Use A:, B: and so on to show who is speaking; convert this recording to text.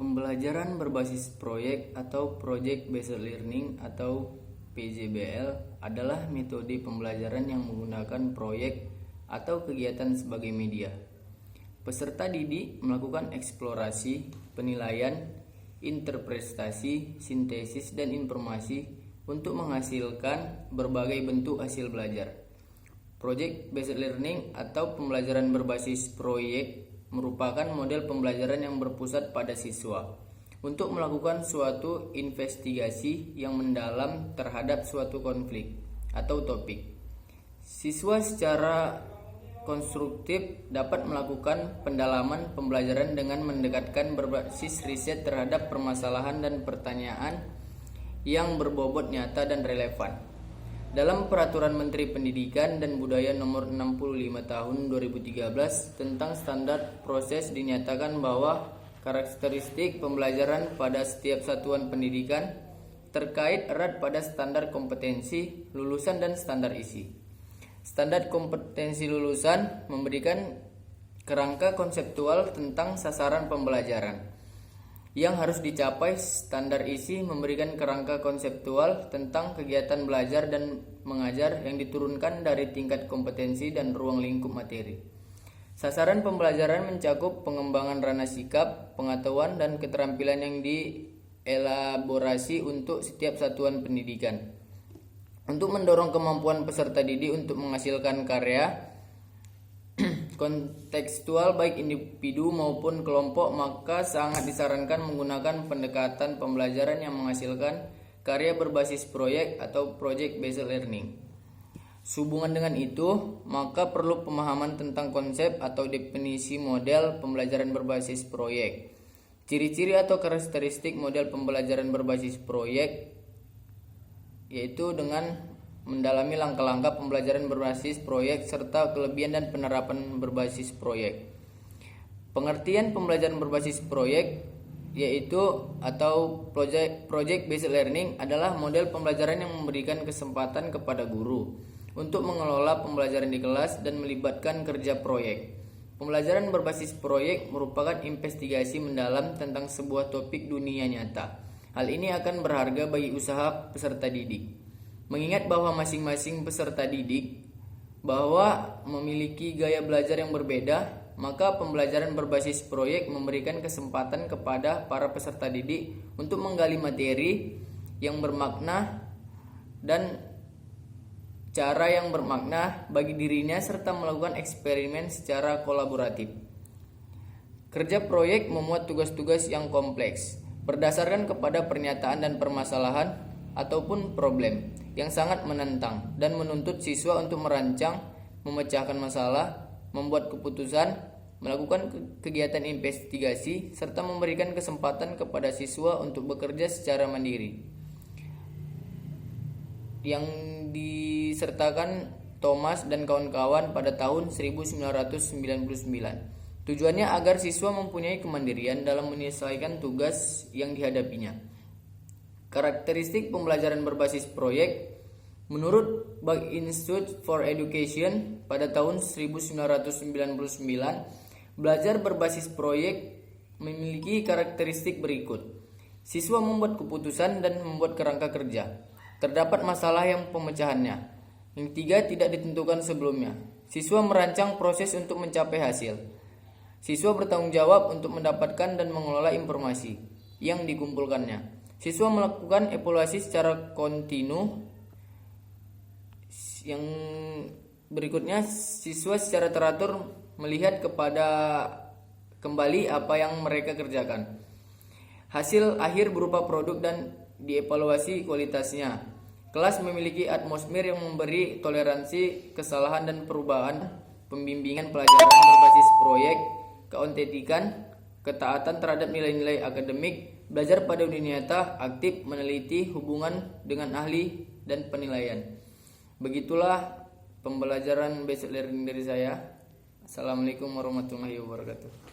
A: Pembelajaran berbasis proyek atau Project Based Learning atau PJBL adalah metode pembelajaran yang menggunakan proyek atau kegiatan sebagai media. Peserta didik melakukan eksplorasi, penilaian, interpretasi, sintesis, dan informasi untuk menghasilkan berbagai bentuk hasil belajar. Project Based Learning atau pembelajaran berbasis proyek merupakan model pembelajaran yang berpusat pada siswa untuk melakukan suatu investigasi yang mendalam terhadap suatu konflik atau topik. Siswa secara konstruktif dapat melakukan pendalaman pembelajaran dengan mendekatkan berbasis riset terhadap permasalahan dan pertanyaan yang berbobot nyata dan relevan. Dalam Peraturan Menteri Pendidikan dan Budaya Nomor 65 Tahun 2013 tentang standar proses dinyatakan bahwa karakteristik pembelajaran pada setiap satuan pendidikan terkait erat pada standar kompetensi lulusan dan standar isi. Standar kompetensi lulusan memberikan kerangka konseptual tentang sasaran pembelajaran yang harus dicapai. Standar isi memberikan kerangka konseptual tentang kegiatan belajar dan mengajar yang diturunkan dari tingkat kompetensi dan ruang lingkup materi. Sasaran pembelajaran mencakup pengembangan ranah sikap, pengetahuan, dan keterampilan yang dielaborasi untuk setiap satuan pendidikan. Untuk mendorong kemampuan peserta didik untuk menghasilkan karya kontekstual baik individu maupun kelompok, maka sangat disarankan menggunakan pendekatan pembelajaran yang menghasilkan karya berbasis proyek atau project based learning. Sehubungan dengan itu, maka perlu pemahaman tentang konsep atau definisi model pembelajaran berbasis proyek. Ciri-ciri atau karakteristik model pembelajaran berbasis proyek yaitu dengan mendalami langkah-langkah pembelajaran berbasis proyek serta kelebihan dan penerapan berbasis proyek. Pengertian pembelajaran berbasis proyek yaitu atau project based learning adalah model pembelajaran yang memberikan kesempatan kepada guru untuk mengelola pembelajaran di kelas dan melibatkan kerja proyek. Pembelajaran berbasis proyek merupakan investigasi mendalam tentang sebuah topik dunia nyata. Hal ini akan berharga bagi usaha peserta didik. Mengingat bahwa masing-masing peserta didik bahwa memiliki gaya belajar yang berbeda, maka pembelajaran berbasis proyek memberikan kesempatan kepada para peserta didik untuk menggali materi yang bermakna dan cara yang bermakna bagi dirinya serta melakukan eksperimen secara kolaboratif. Kerja proyek memuat tugas-tugas yang kompleks berdasarkan kepada pernyataan dan permasalahan ataupun problem yang sangat menantang dan menuntut siswa untuk merancang, memecahkan masalah, membuat keputusan, melakukan kegiatan investigasi, serta memberikan kesempatan kepada siswa untuk bekerja secara mandiri. Yang disertakan Thomas dan kawan-kawan pada tahun 1999. Tujuannya agar siswa mempunyai kemandirian dalam menyelesaikan tugas yang dihadapinya. Karakteristik pembelajaran berbasis proyek menurut Bach Institute for Education pada tahun 1999, belajar berbasis proyek memiliki karakteristik berikut. Siswa membuat keputusan dan membuat kerangka kerja. Terdapat masalah yang pemecahannya. Yang tiga tidak ditentukan sebelumnya. Siswa merancang proses untuk mencapai hasil. Siswa bertanggung jawab untuk mendapatkan dan mengelola informasi yang dikumpulkannya. Siswa melakukan evaluasi secara kontinu. Yang berikutnya, siswa secara teratur melihat kepada kembali apa yang mereka kerjakan. Hasil akhir berupa produk dan dievaluasi kualitasnya. Kelas memiliki atmosfer yang memberi toleransi kesalahan dan perubahan. Pembimbingan pelajaran berbasis proyek, keautentikan, ketaatan terhadap nilai-nilai akademik, belajar pada dunia nyata, aktif meneliti, hubungan dengan ahli, dan penilaian. Begitulah pembelajaran basic learning dari saya. Assalamualaikum warahmatullahi wabarakatuh.